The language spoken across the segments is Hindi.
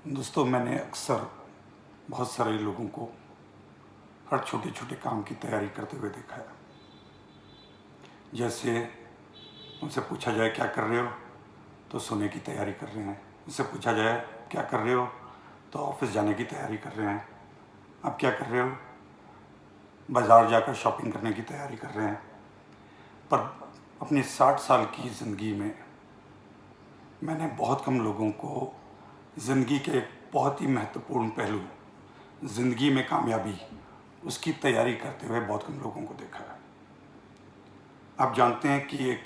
दोस्तों, मैंने अक्सर बहुत सारे लोगों को हर छोटे छोटे काम की तैयारी करते हुए देखा है। जैसे उनसे पूछा जाए क्या कर रहे हो, तो सोने की तैयारी कर रहे हैं। उनसे पूछा जाए क्या कर रहे हो, तो ऑफिस जाने की तैयारी कर रहे हैं। आप क्या कर रहे हो? बाज़ार जाकर शॉपिंग करने की तैयारी कर रहे हैं। पर अपनी 60 साल की ज़िंदगी में मैंने बहुत कम लोगों को ज़िंदगी के एक बहुत ही महत्वपूर्ण पहलू, ज़िंदगी में कामयाबी, उसकी तैयारी करते हुए बहुत कम लोगों को देखा है। आप जानते हैं कि एक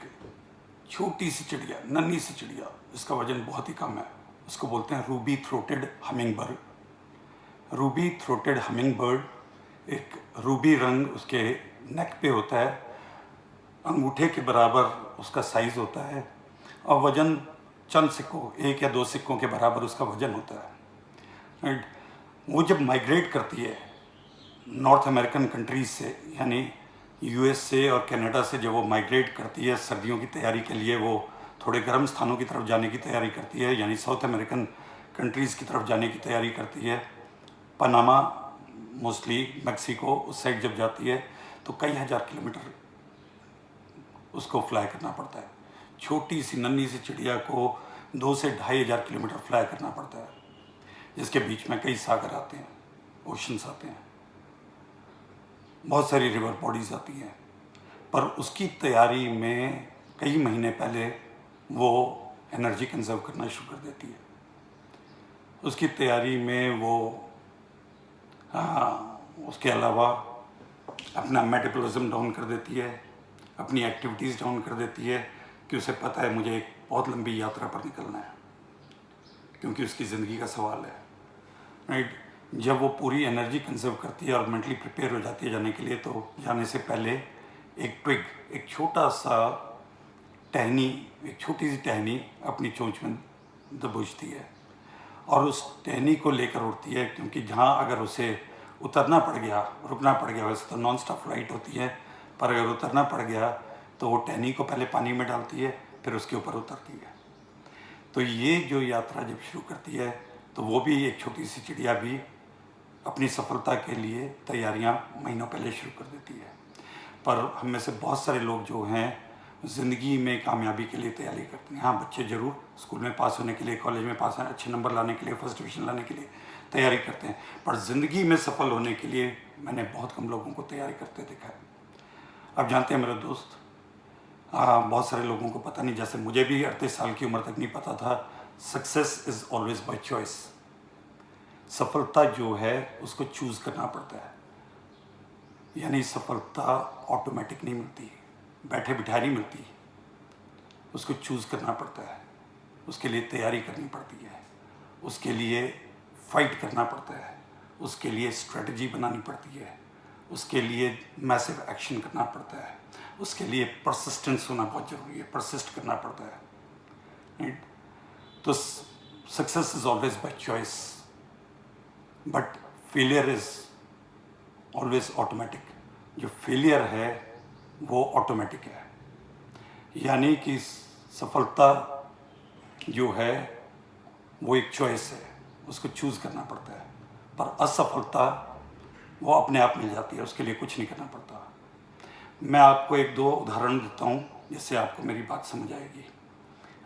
छोटी सी चिड़िया, नन्ही सी चिड़िया, जिसका वजन बहुत ही कम है, उसको बोलते हैं Ruby throated humming bird. Ruby throated humming bird एक रूबी रंग उसके नेक पे होता है, अंगूठे के बराबर उसका साइज होता है और वजन चंद सिक्कों, 1 या 2 सिक्कों के बराबर उसका वजन होता है। राइट? वो जब माइग्रेट करती है नॉर्थ अमेरिकन कंट्रीज से, यानी यूएस से और कनाडा से, जब वो माइग्रेट करती है सर्दियों की तैयारी के लिए, वो थोड़े गर्म स्थानों की तरफ जाने की तैयारी करती है, यानी साउथ अमेरिकन कंट्रीज़ की तरफ जाने की तैयारी करती है, पनामा, मोस्टली मैक्सिको, उस साइड जब जाती है तो कई हज़ार किलोमीटर उसको फ्लाई करना पड़ता है। छोटी सी नन्ही सी चिड़िया को 2 से 2,500 किलोमीटर फ्लाई करना पड़ता है, जिसके बीच में कई सागर आते हैं, ओशंस आते हैं, बहुत सारी रिवर बॉडीज आती हैं। पर उसकी तैयारी में कई महीने पहले वो एनर्जी कंजर्व करना शुरू कर देती है। उसकी तैयारी में वो उसके अलावा अपना मेटाबॉलिज्म डाउन कर देती है, अपनी एक्टिविटीज़ डाउन कर देती है, कि उसे पता है मुझे एक बहुत लंबी यात्रा पर निकलना है, क्योंकि उसकी ज़िंदगी का सवाल है। राइट? जब वो पूरी एनर्जी कंजर्व करती है और मेंटली प्रिपेयर हो जाती है जाने के लिए, तो जाने से पहले एक ट्विग, एक छोटा सा टहनी, एक छोटी सी टहनी अपनी चोंच में दबोचती है और उस टहनी को लेकर उड़ती है, क्योंकि जहाँ अगर उसे उतरना पड़ गया, रुकना पड़ गया, वैसे तो नॉन स्टॉप फ्लाइट होती है, पर अगर उतरना पड़ गया तो वो टहनी को पहले पानी में डालती है, फिर उसके ऊपर उतरती है। तो ये जो यात्रा जब शुरू करती है, तो वो भी एक छोटी सी चिड़िया भी अपनी सफलता के लिए तैयारियां महीनों पहले शुरू कर देती है। पर हम में से बहुत सारे लोग जो हैं ज़िंदगी में कामयाबी के लिए तैयारी करते हैं। हाँ, बच्चे ज़रूर स्कूल में पास होने के लिए, कॉलेज में पास होने, अच्छे नंबर लाने के लिए, फर्स्ट डिवीज़न लाने के लिए तैयारी करते हैं, पर ज़िंदगी में सफल होने के लिए मैंने बहुत कम लोगों को तैयारी करते देखा है। आप जानते हैं मेरे दोस्त, बहुत सारे लोगों को पता नहीं, जैसे मुझे भी 38 साल की उम्र तक नहीं पता था, success is always by choice. सफलता जो है उसको चूज़ करना पड़ता है, यानी सफलता ऑटोमेटिक नहीं मिलती, बैठे बिठाए नहीं मिलती, उसको चूज़ करना पड़ता है, उसके लिए तैयारी करनी पड़ती है, उसके लिए फाइट करना पड़ता है, उसके लिए स्ट्रेटजी बनानी पड़ती है, उसके लिए मैसिव एक्शन करना पड़ता है, उसके लिए परसिस्टेंस होना बहुत ज़रूरी है, परसिस्ट करना पड़ता है। राइट? तो success is always by choice, but failure is always automatic. जो फेलियर है वो ऑटोमेटिक है, यानी कि सफलता जो है वो एक चॉइस है, उसको चूज़ करना पड़ता है, पर असफलता वो अपने आप मिल जाती है, उसके लिए कुछ नहीं करना पड़ता। मैं आपको 1-2 उदाहरण देता हूँ जिससे आपको मेरी बात समझ आएगी।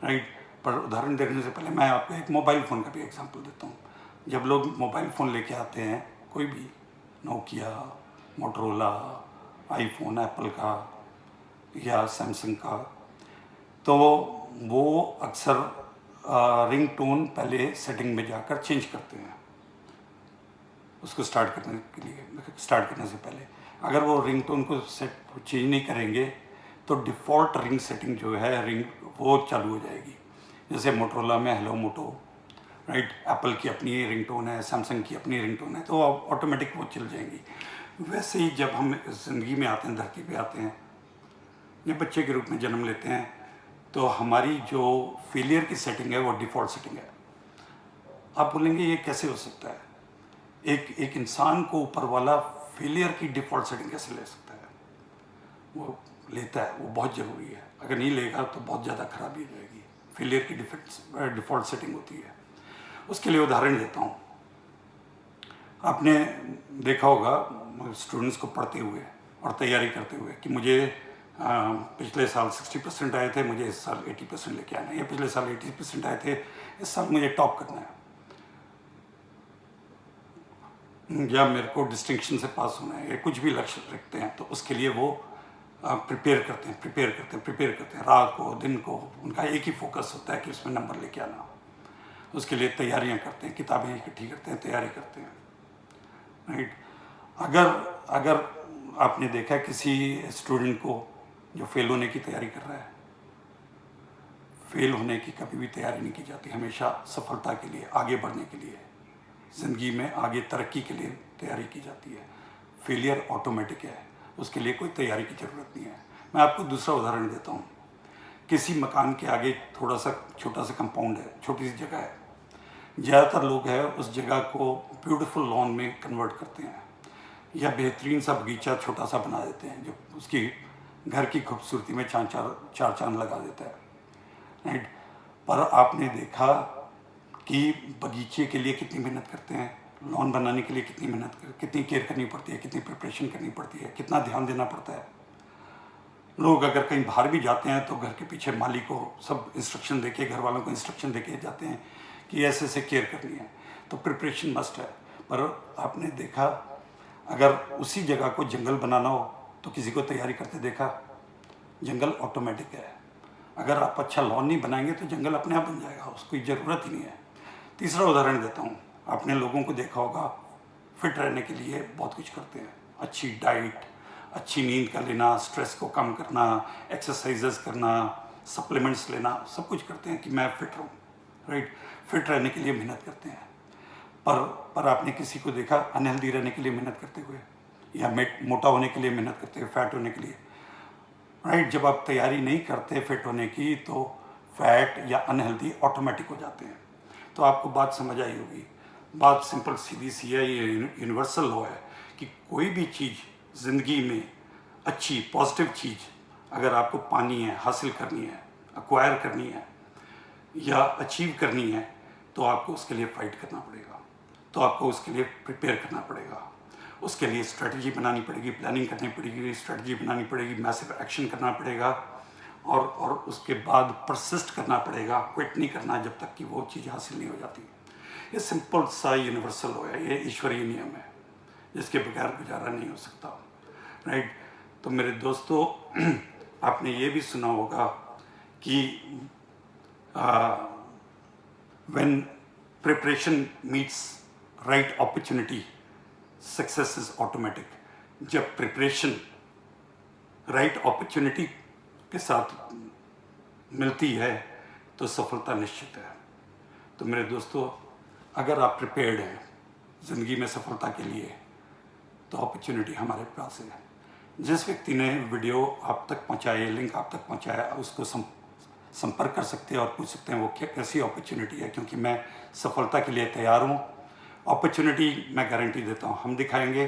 राइट? पर उदाहरण देने से पहले मैं आपको एक मोबाइल फ़ोन का भी एग्जांपल देता हूँ। जब लोग मोबाइल फ़ोन लेके आते हैं, कोई भी, नोकिया, मोटरोला, आईफोन एप्पल का या सैमसंग का, तो वो अक्सर रिंग टोन पहले सेटिंग में जाकर चेंज करते हैं उसको स्टार्ट करने के लिए, स्टार्ट करने से पहले। अगर वो रिंग टोन को चेंज नहीं करेंगे तो डिफ़ॉल्ट रिंग सेटिंग जो है रिंग वो चालू हो जाएगी। जैसे मोटरोला में हेलो मोटो, राइट, एप्पल की अपनी रिंगटोन है, सैमसंग की अपनी रिंगटोन है, तो ऑटोमेटिक वो चल जाएंगी। वैसे ही जब हम ज़िंदगी में आते हैं, धरती पे आते हैं, जब बच्चे के रूप में जन्म लेते हैं, तो हमारी जो फेलियर की सेटिंग है वो डिफ़ॉल्ट सेटिंग है। आप बोलेंगे ये कैसे हो सकता है? एक इंसान को ऊपर वाला फेलियर की डिफ़ॉल्ट सेटिंग कैसे ले सकता है? वो लेता है, वो बहुत ज़रूरी है। अगर नहीं लेगा तो बहुत ज़्यादा खराबी हो जाएगी। फेलियर की डिफ़ॉल्ट सेटिंग होती है। उसके लिए उदाहरण देता हूँ। आपने देखा होगा स्टूडेंट्स को पढ़ते हुए और तैयारी करते हुए कि मुझे पिछले साल 60% आए थे, मुझे इस साल 80% लेके आना है, या पिछले साल 80% आए थे, इस साल मुझे टॉप करना है, या मेरे को डिस्टिंक्शन से पास होना है, या कुछ भी लक्ष्य रखते हैं तो उसके लिए वो प्रिपेयर करते हैं रात को दिन को। उनका एक ही फोकस होता है कि उसमें नंबर लेके आना। उसके लिए तैयारियां करते हैं, किताबें इकट्ठी करते हैं, तैयारी करते हैं, राइट। अगर आपने देखा किसी स्टूडेंट को जो फेल होने की तैयारी कर रहा है, फेल होने की कभी भी तैयारी नहीं की जाती, हमेशा सफलता के लिए, आगे बढ़ने के लिए, ज़िंदगी में आगे तरक्की के लिए तैयारी की जाती है। फेलियर ऑटोमेटिक है, उसके लिए कोई तैयारी की ज़रूरत नहीं है। मैं आपको दूसरा उदाहरण देता हूँ। किसी मकान के आगे थोड़ा सा छोटा सा कंपाउंड है, छोटी सी जगह है, ज़्यादातर लोग हैं उस जगह को ब्यूटीफुल लॉन में कन्वर्ट करते हैं, या बेहतरीन सा बगीचा छोटा सा बना देते हैं जो उसकी घर की खूबसूरती में चार चांद लगा देता है, राइट। पर आपने देखा कि बगीचे के लिए कितनी मेहनत करते हैं, लॉन बनाने के लिए कितनी केयर करनी पड़ती है, कितनी प्रिपरेशन करनी पड़ती है, कितना ध्यान देना पड़ता है। लोग अगर कहीं बाहर भी जाते हैं तो घर के पीछे माली को सब इंस्ट्रक्शन देके, घर वालों को इंस्ट्रक्शन देके जाते हैं कि ऐसे ऐसे केयर करनी है, तो प्रिपरेशन मस्ट है। पर आपने देखा अगर उसी जगह को जंगल बनाना हो तो किसी को तैयारी करते देखा? जंगल ऑटोमेटिक है। अगर आप अच्छा लॉन नहीं बनाएंगे तो जंगल अपने आप बन जाएगा, उसकी ज़रूरत ही नहीं है। तीसरा उदाहरण देता हूँ। आपने लोगों को देखा होगा फिट रहने के लिए बहुत कुछ करते हैं, अच्छी डाइट, अच्छी नींद का लेना, स्ट्रेस को कम करना, एक्सरसाइजेस करना, सप्लीमेंट्स लेना, सब कुछ करते हैं कि मैं फिट रहूँ, राइट। फिट रहने के लिए मेहनत करते हैं। पर आपने किसी को देखा अनहेल्दी रहने के लिए मेहनत करते हुए, या मोटा होने के लिए मेहनत करते हुए, फैट होने के लिए, राइट। जब आप तैयारी नहीं करते फिट होने की तो फैट या अनहेल्दी ऑटोमेटिक हो जाते हैं। तो आपको बात समझ आई होगी। बात सिंपल सीधी सी है, ये यूनिवर्सल लॉ है कि कोई भी चीज़ ज़िंदगी में अच्छी पॉजिटिव चीज़ अगर आपको पानी है, हासिल करनी है, एक्वायर करनी है या अचीव करनी है तो आपको उसके लिए फाइट करना पड़ेगा, तो आपको उसके लिए प्रिपेयर करना पड़ेगा, उसके लिए स्ट्रेटजी बनानी पड़ेगी, प्लानिंग करनी पड़ेगी, स्ट्रेटजी बनानी पड़ेगी, मैसिव एक्शन करना पड़ेगा, और उसके बाद परसिस्ट करना पड़ेगा, क्विट नहीं करना जब तक कि वो चीज़ हासिल नहीं हो जाती। ये सिंपल सा यूनिवर्सल लॉ है, ये ईश्वरीय नियम है जिसके बगैर गुजारा नहीं हो सकता, राइट। तो मेरे दोस्तों, आपने ये भी सुना होगा कि when preparation meets right opportunity success is automatic. जब प्रिपरेशन राइट अपॉर्चुनिटी के साथ मिलती है तो सफलता निश्चित है। तो मेरे दोस्तों, अगर आप प्रिपेयर्ड हैं ज़िंदगी में सफलता के लिए तो अपॉर्चुनिटी हमारे पास है। जिस व्यक्ति ने वीडियो आप तक पहुंचाए, लिंक आप तक पहुंचाया, उसको संपर्क कर सकते हैं और पूछ सकते हैं वो कैसी अपॉर्चुनिटी है, क्योंकि मैं सफलता के लिए तैयार हूँ। अपॉर्चुनिटी मैं गारंटी देता हूँ हम दिखाएंगे।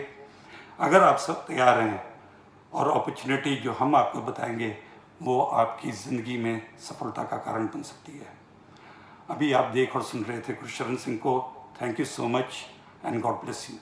अगर आप सब तैयार हैं और अपॉर्चुनिटी जो हम आपको बताएंगे वो आपकी ज़िंदगी में सफलता का कारण बन सकती है। अभी आप देख और सुन रहे थे गुरशरण सिंह को। Thank you so much and God bless you.